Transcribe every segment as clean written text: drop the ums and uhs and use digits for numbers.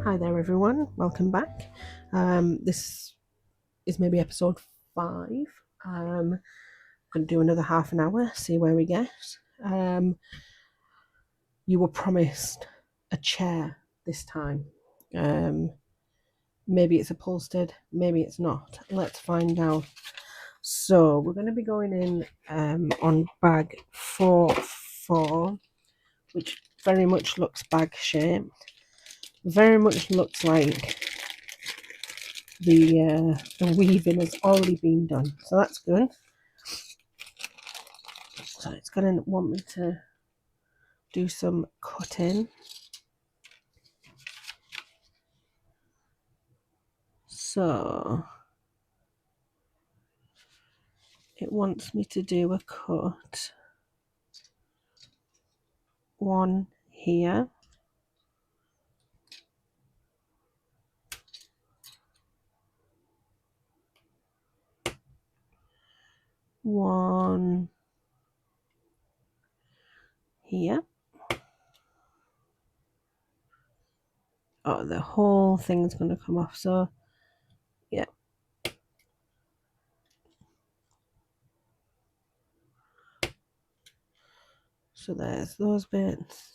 Hi there, everyone. Welcome back. This is maybe episode 5. I'm going to do another half an hour, see where we get. You were promised a chair this time. Maybe it's upholstered, maybe it's not. Let's find out. So we're going to be going in on bag 4, which very much looks bag shaped. Very much looks like the weaving has already been done, so that's good. So it's going to want me to do some cutting. So it wants me to do a cut, one here, one here. Oh, the whole thing's going to come off, so yeah. So there's those bits.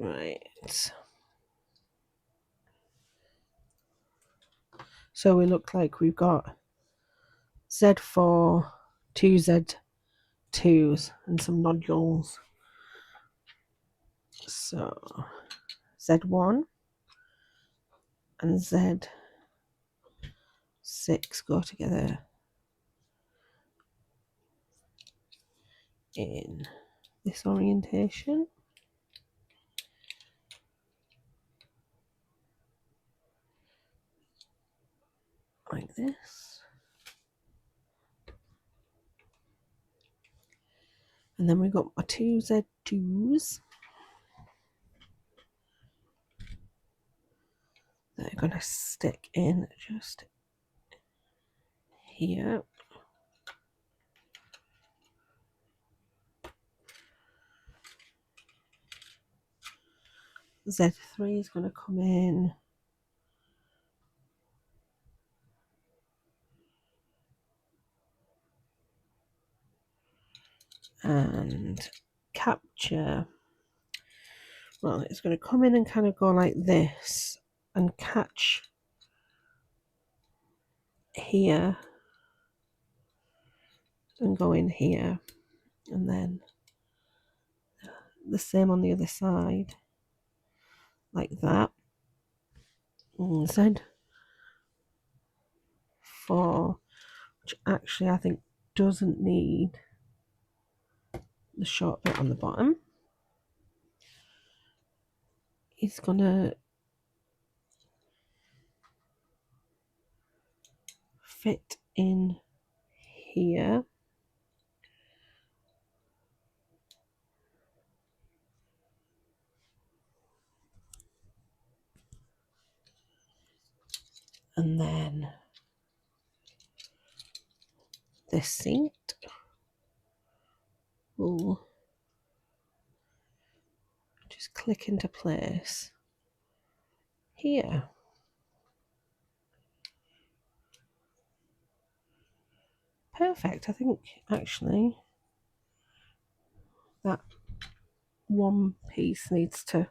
Right. So we look like we've got Z4, 2 Z2s, and some nodules. So Z1 and Z6 go together in this orientation, like this. And then we've got my 2 Z2s. They're going to stick in just here. Z3 is going to come in and capture. Well, it's going to come in and kind of go like this and catch here and go in here, and then the same on the other side, like that. Z4, which actually I think doesn't need the short bit on the bottom. It's gonna fit in here. And then this seat will just click into place here. Perfect. I think actually that one piece needs to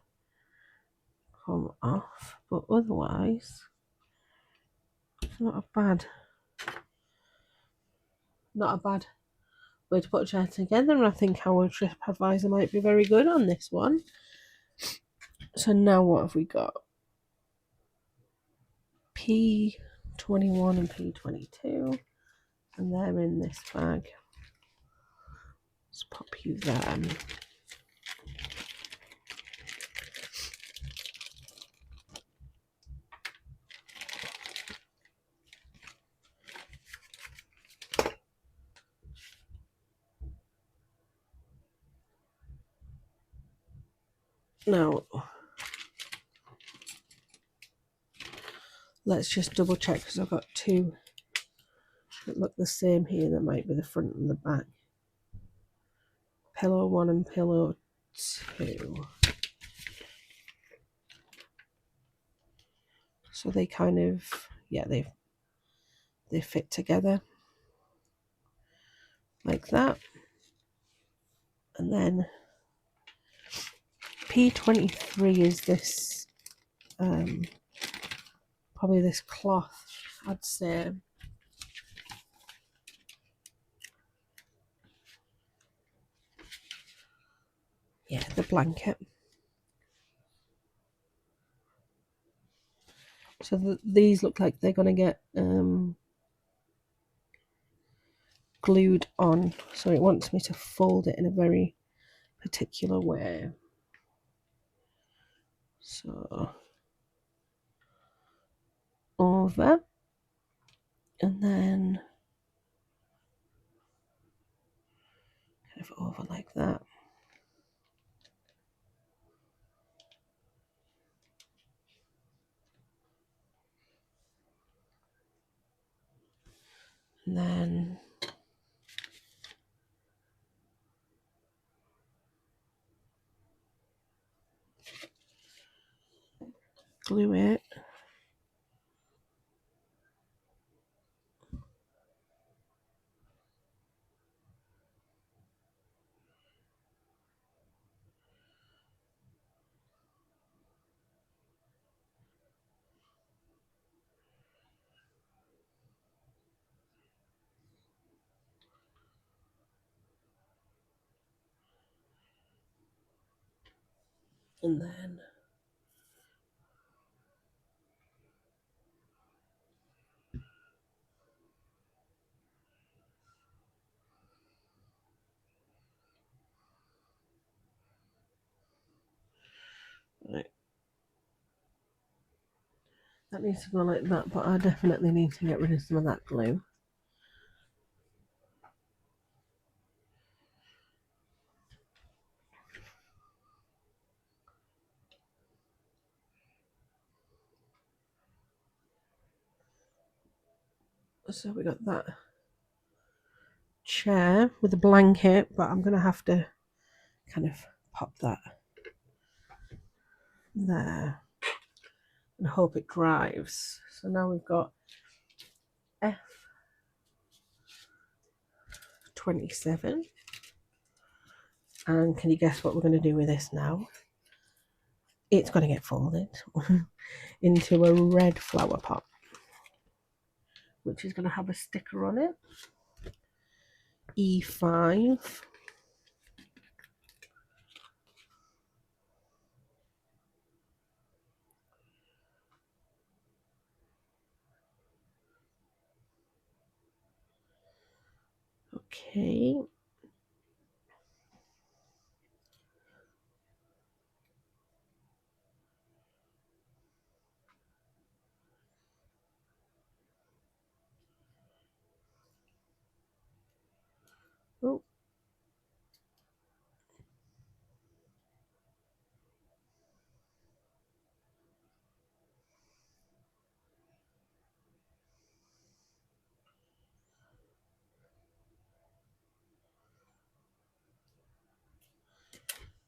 come off, but otherwise it's not a bad way to put a chair together, and I think our trip advisor might be very good on this one. So now what have we got? P21 and P22. and they're in this bag. Let's pop you there. Now, let's just double check because I've got two that look the same here. That might be the front and the back. Pillow 1 and pillow 2. So they kind of, yeah, they fit together like that. And then P23 is this, probably this cloth, I'd say. Yeah, the blanket. So these look like they're going to get glued on. So it wants me to fold it in a very particular way. So over, and then kind of over like that. And then glue it. And then right. That needs to go like that, but I definitely need to get rid of some of that glue. So we got that chair with a blanket, but I'm going to have to kind of pop that there and hope it dries. So now we've got F27. And can you guess what we're going to do with this now? It's going to get folded into a red flower pot, which is going to have a sticker on it. E5. Okay. Oh.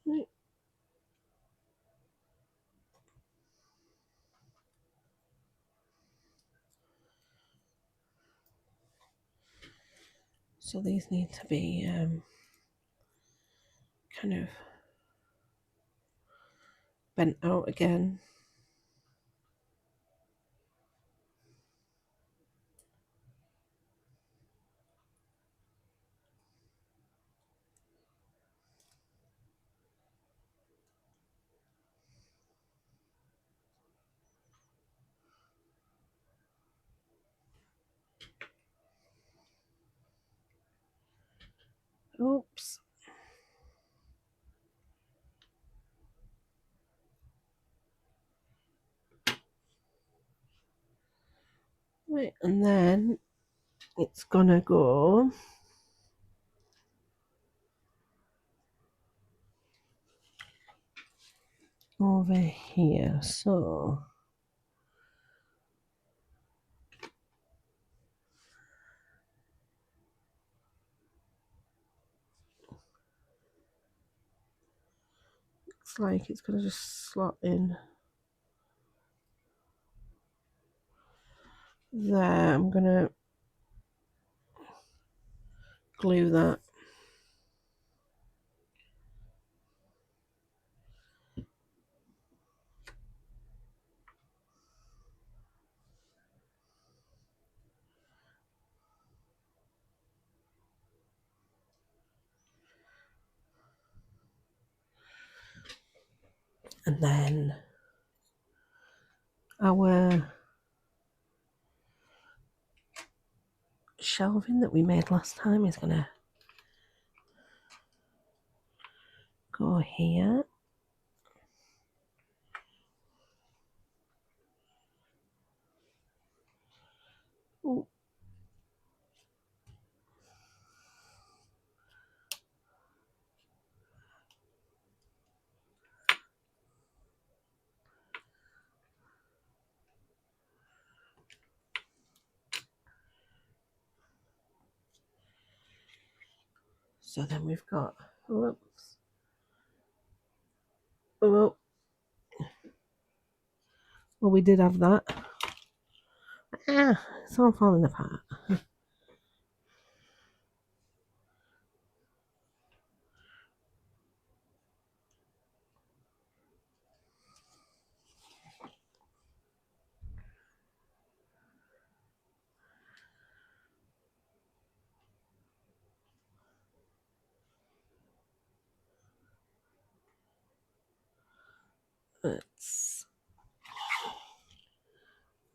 Right. So these need to be kind of bent out again. Oops. Right, and then it's gonna go over here. So looks like it's gonna just slot in there. I'm gonna glue that. And then our shelving that we made last time is gonna go here. Ooh. So then we've got, whoops, oh, well, we did have that. Ah, it's all falling apart. Let's,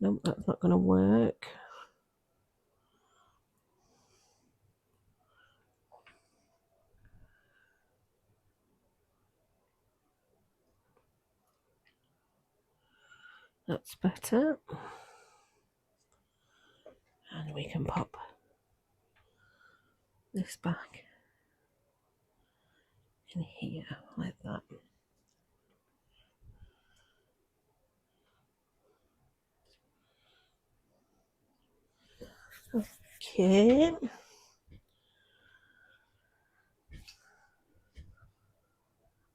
nope, that's not going to work. That's better. And we can pop this back in here like that. Okay.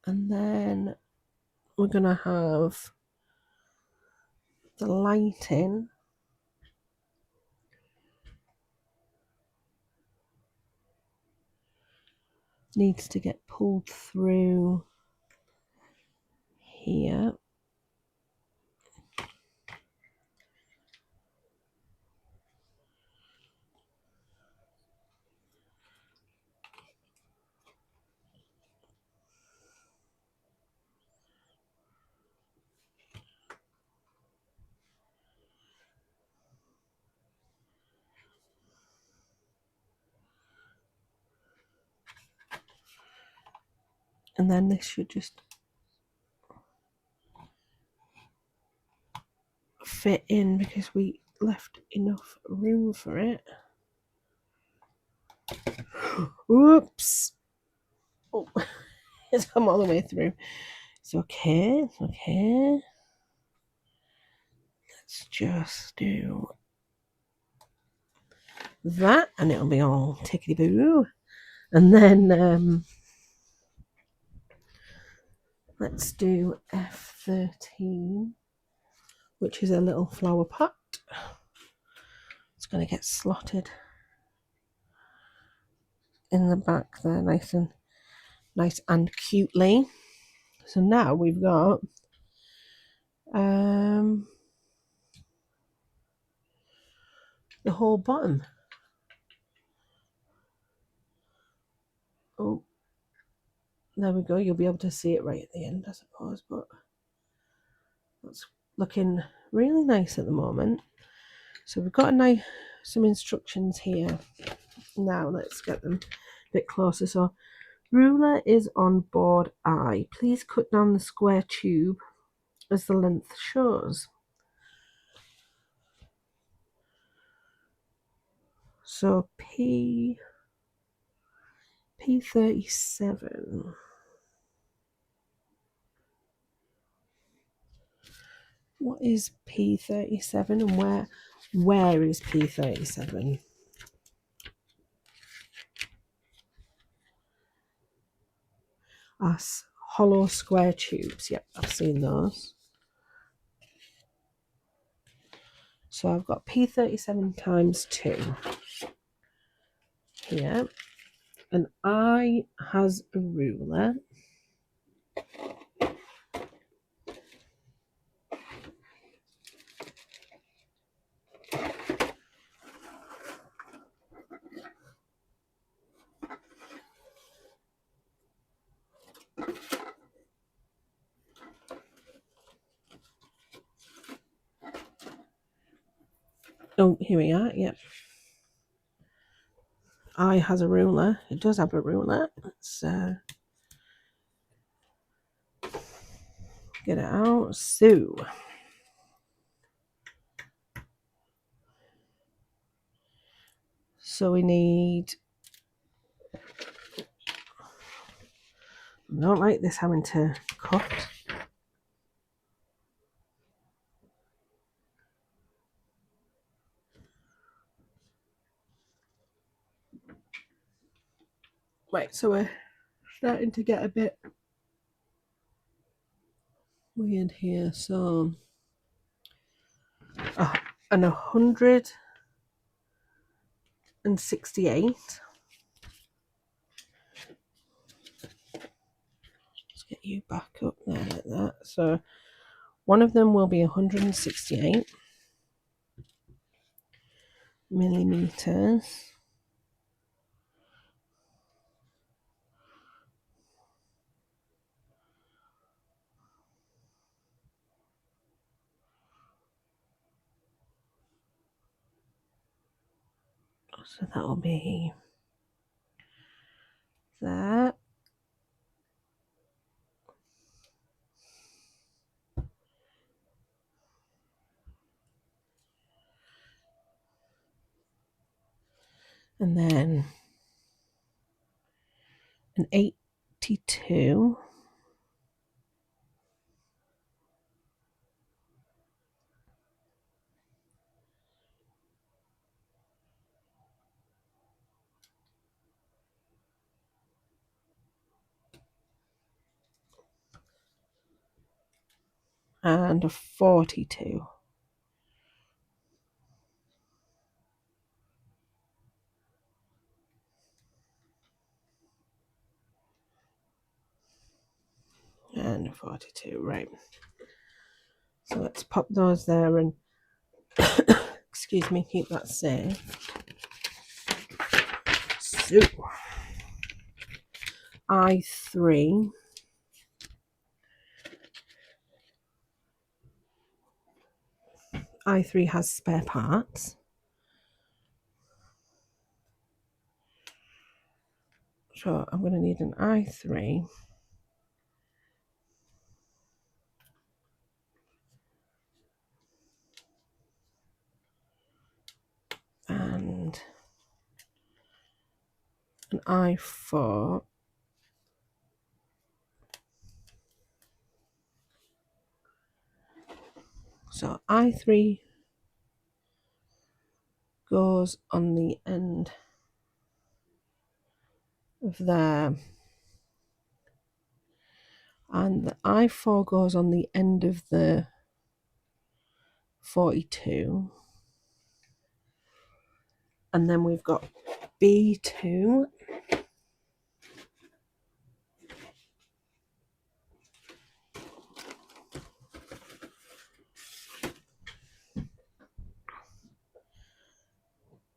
And then we're going to have the lighting needs to get pulled through here. And then this should just fit in because we left enough room for it. Whoops. Oh, it's come all the way through. It's okay. It's okay. Let's just do that and it'll be all tickety boo. And then let's do F13, which is a little flower pot. It's going to get slotted in the back there, nice and cutely. So now we've got the whole bottom. Oh, there we go. You'll be able to see it right at the end, I suppose, but that's looking really nice at the moment. So we've got some instructions here. Now let's get them bit closer. So ruler is on board I. Please cut down the square tube as the length shows. So P37. What is P37 and where is P37? As hollow square tubes. Yep, I've seen those. So I've got P37 times 2 here. And I has a ruler. Oh, here we are. Yep. I has a ruler. It does have a ruler. Let's get it out. So we need. I don't like this having to cut. Right, so we're starting to get a bit weird here. So, and 168. Let's get you back up there like that. So, one of them will be 168 millimeters. So that will be that. And then an 82. And a 42. And a 42, right. So let's pop those there and excuse me, keep that safe. So I3 has spare parts. So I'm going to need an I3 and an I4. So I3 goes on the end of there, and the I4 goes on the end of the 42, and then we've got B2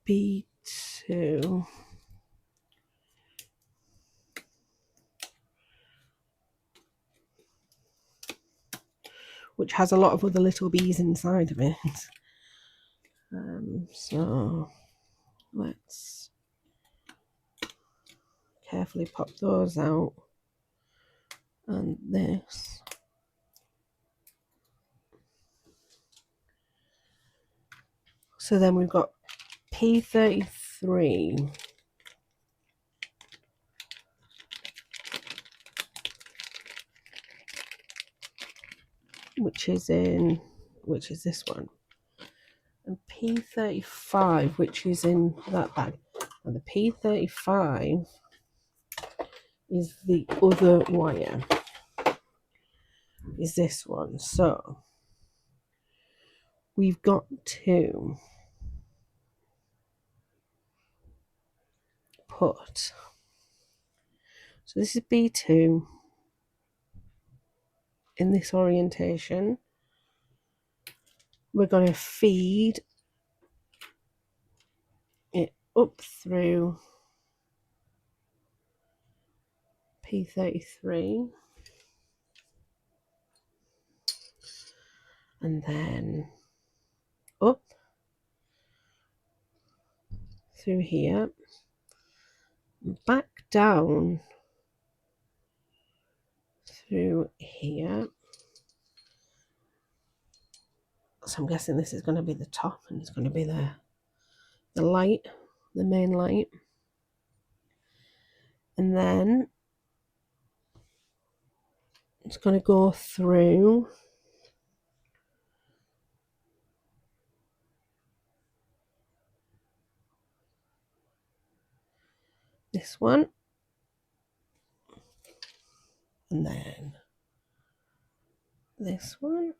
B2 which has a lot of other little bees inside of it. So let's carefully pop those out. And this. So then we've got P33, which is this one, and P35, which is in that bag. And the P35 is the other wire, is this one. So we've got to put, so this is B2 in this orientation. We're going to feed it up through P33 and then up through here, back down through here. So I'm guessing this is going to be the top, and it's going to be the light, the main light. And then it's going to go through this one, and then this one,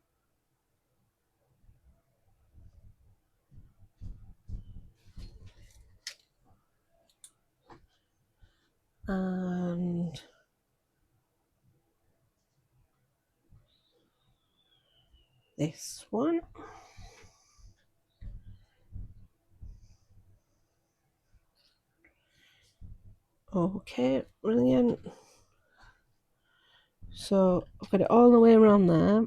and this one. Okay, brilliant. So I've got it all the way around there.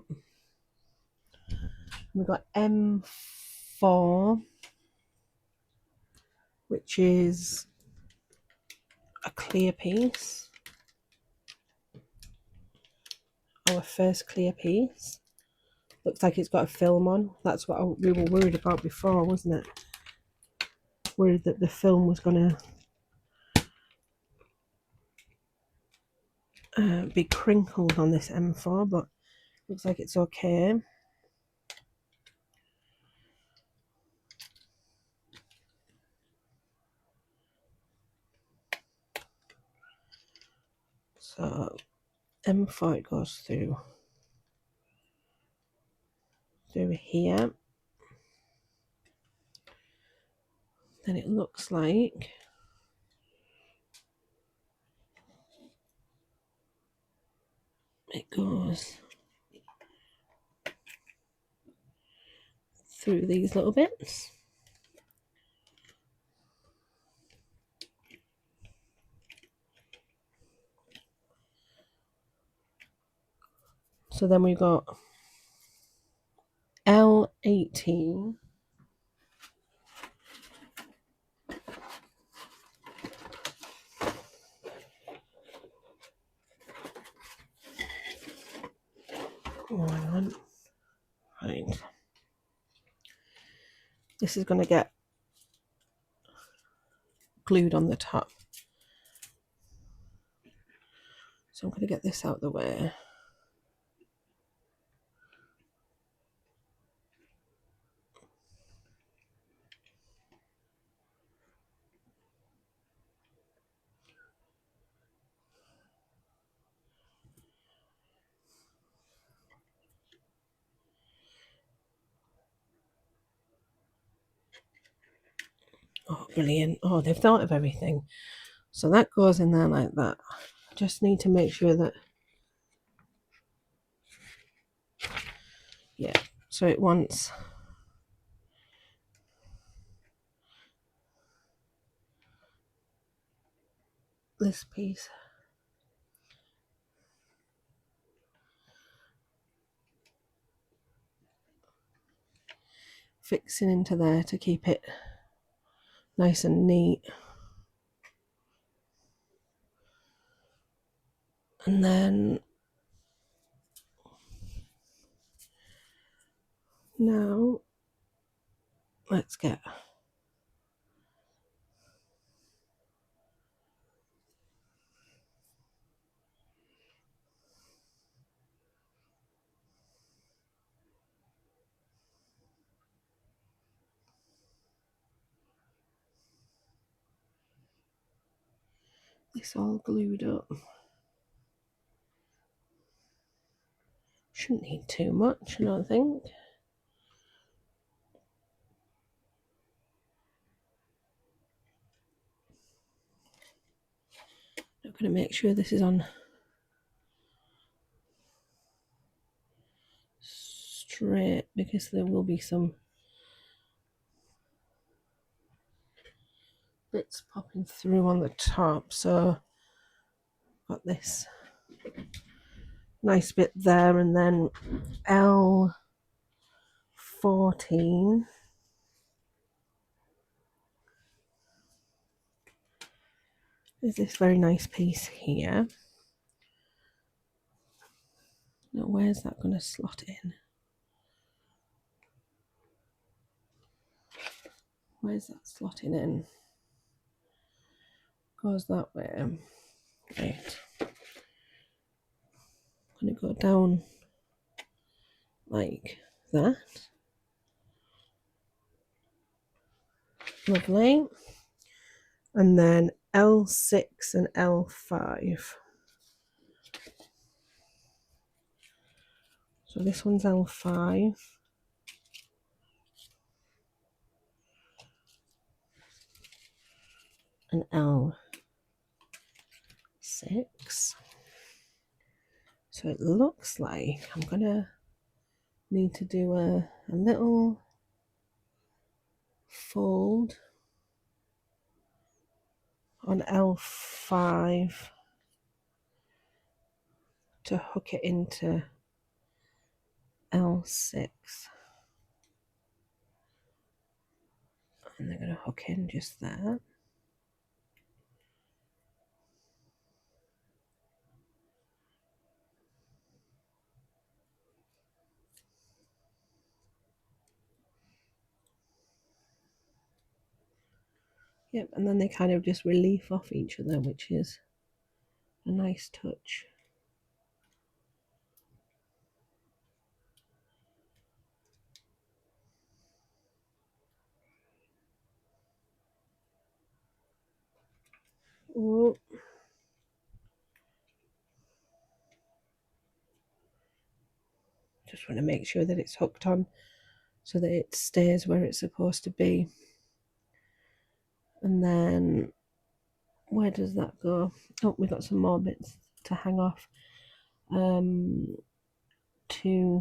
We've got M4, which is a clear piece, our first clear piece. Looks like it's got a film on. That's what we were worried about before, wasn't it? Worried that the film was going to be crinkled on this M4, but looks like it's okay. So M4 goes through here. Then it looks like it goes through these little bits. So then we've got L18. Right. This is going to get glued on the top. So I'm going to get this out of the way. Oh, brilliant. Oh, they've thought of everything. So that goes in there like that. Just need to make sure that, yeah, so it wants this piece fixing into there to keep it nice and neat. And then now let's get this all glued up. Shouldn't need too much, I don't think. I'm going to make sure this is on straight because there will be some bits popping through on the top. So got this nice bit there, and then L14 is this very nice piece here. Now where's that going to slot in? Where's that slotting in? Goes that way. Right. I'm going to go down like that. Lovely. And then L6 and L5. So this one's L5. And L6. So it looks like I'm gonna need to do a little fold on L5 to hook it into L6. And they're gonna hook in just there. Yep, and then they kind of just relief off each other, which is a nice touch. Oh. Just want to make sure that it's hooked on so that it stays where it's supposed to be. And then where does that go? Oh, we've got some more bits to hang off. 2,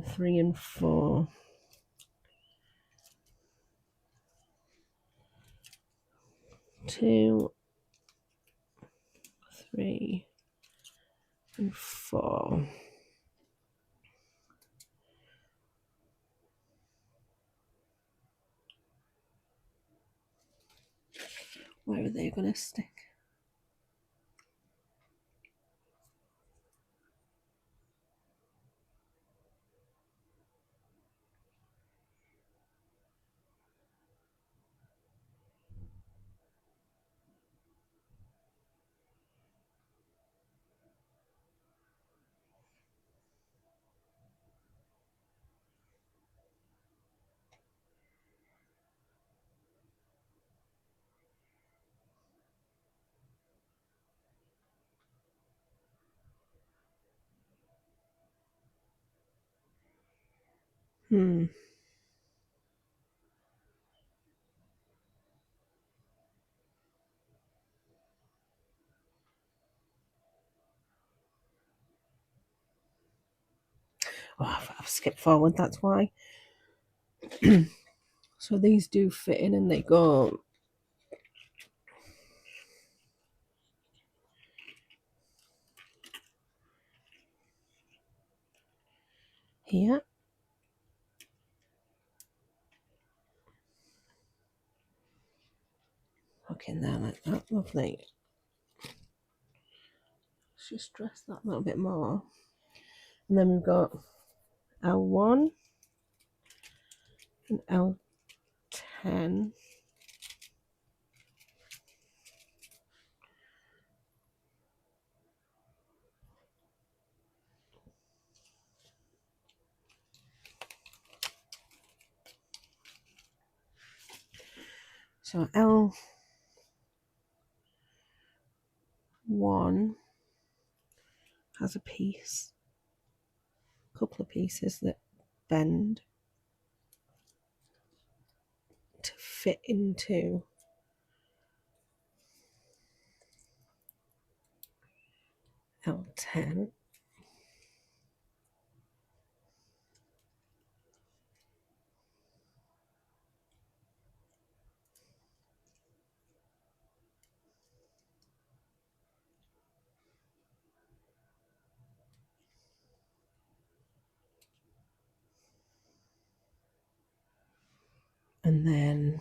3, and 4. 2, 3, and 4. Where are they going to stick? Oh, I've skipped forward, that's why. So these do fit in and they go here. Hook in there like that, lovely. Let's just dress that a little bit more. And then we've got L1 and L10. So L1 has a piece, a couple of pieces that bend to fit into L10. And then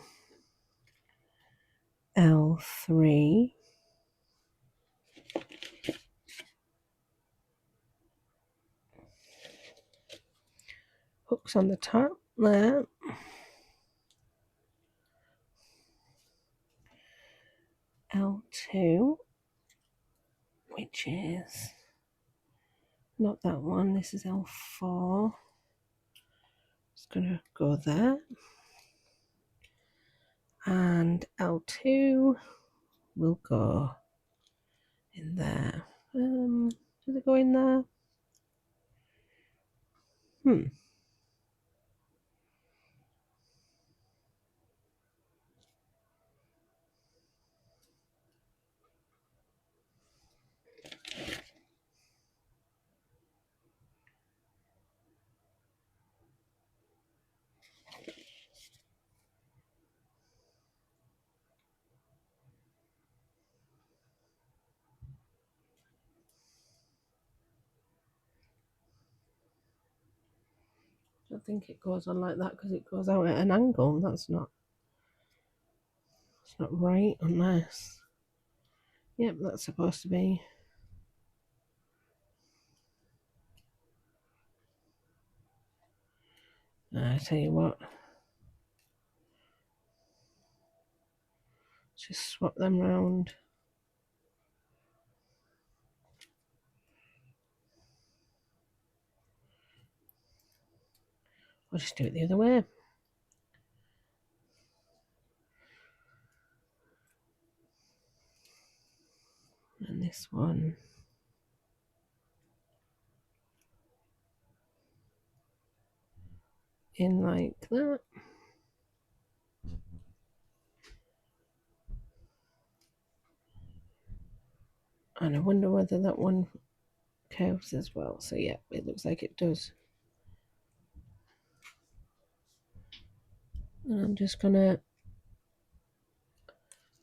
L3 hooks on the top there. L2, which is not that one, this is L4. It's gonna go there. And L2 will go in there. Does it go in there? I think it goes on like that because it goes out at an angle. That's not right unless. Yep, that's supposed to be. I tell you what. Just swap them round. I'll just do it the other way. And this one. In like that. And I wonder whether that one curves as well. So yeah, it looks like it does. And I'm just gonna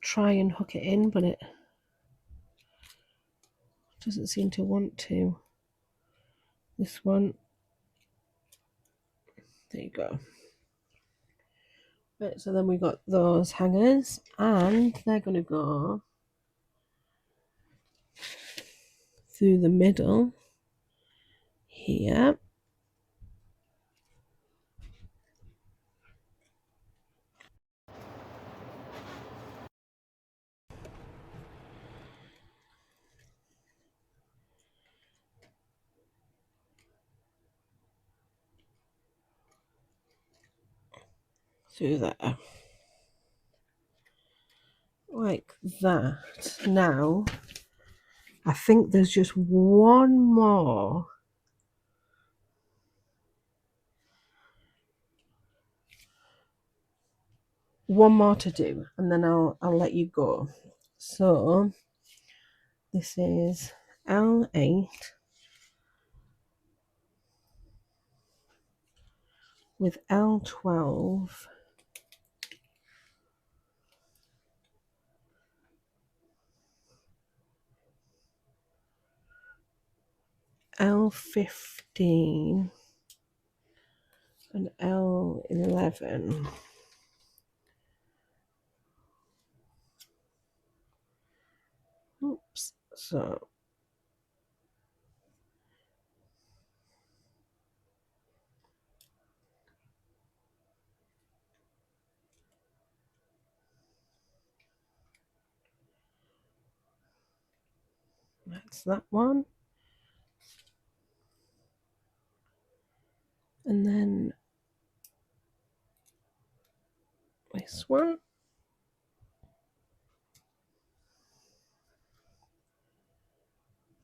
try and hook it in, but it doesn't seem to want to. This one. There you go. Right, so then we got those hangers, and they're gonna go through the middle here. Through there. Like that. Now, I think there's just one more to do, and then I'll let you go. So this is L8 with L12 L15 and L11. Oops. So That's that one. And then this one.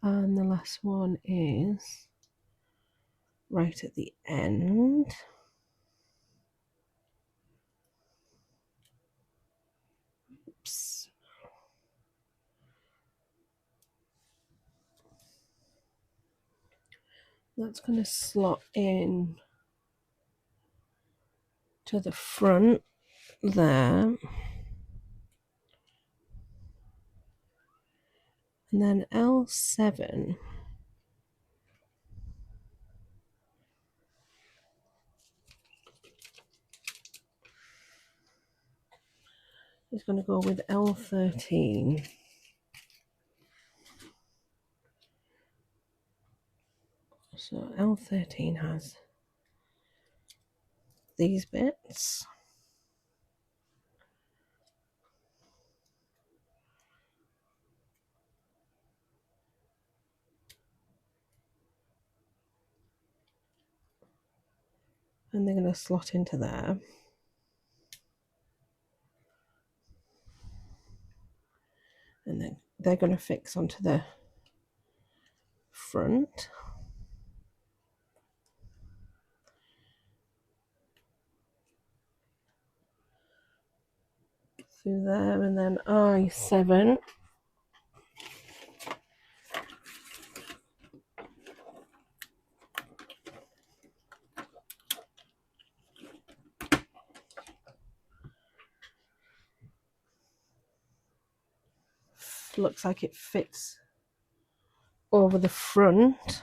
And the last one is right at the end. Oops. That's going to slot in to the front there. And then L7 is going to go with L13. So L13 has these bits. And they're going to slot into there. And then they're going to fix onto the front. Through there, and then I7. Looks like it fits over the front.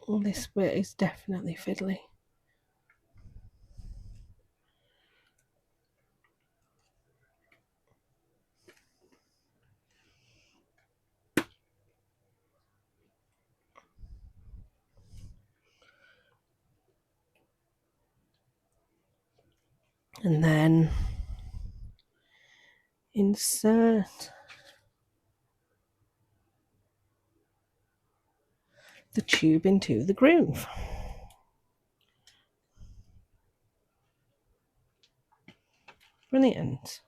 Oh, this bit is definitely fiddly. And then insert the tube into the groove. Brilliant.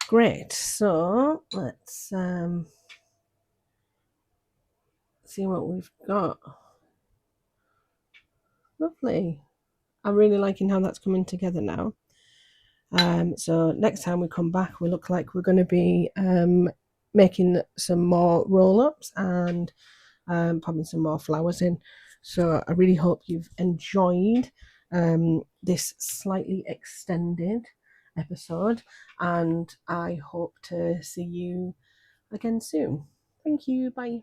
Great. So let's see what we've got. Lovely. I'm really liking how that's coming together now. So next time we come back, we look like we're going to be making some more roll-ups and popping some more flowers in. So I really hope you've enjoyed this slightly extended episode, and I hope to see you again soon. Thank you. Bye.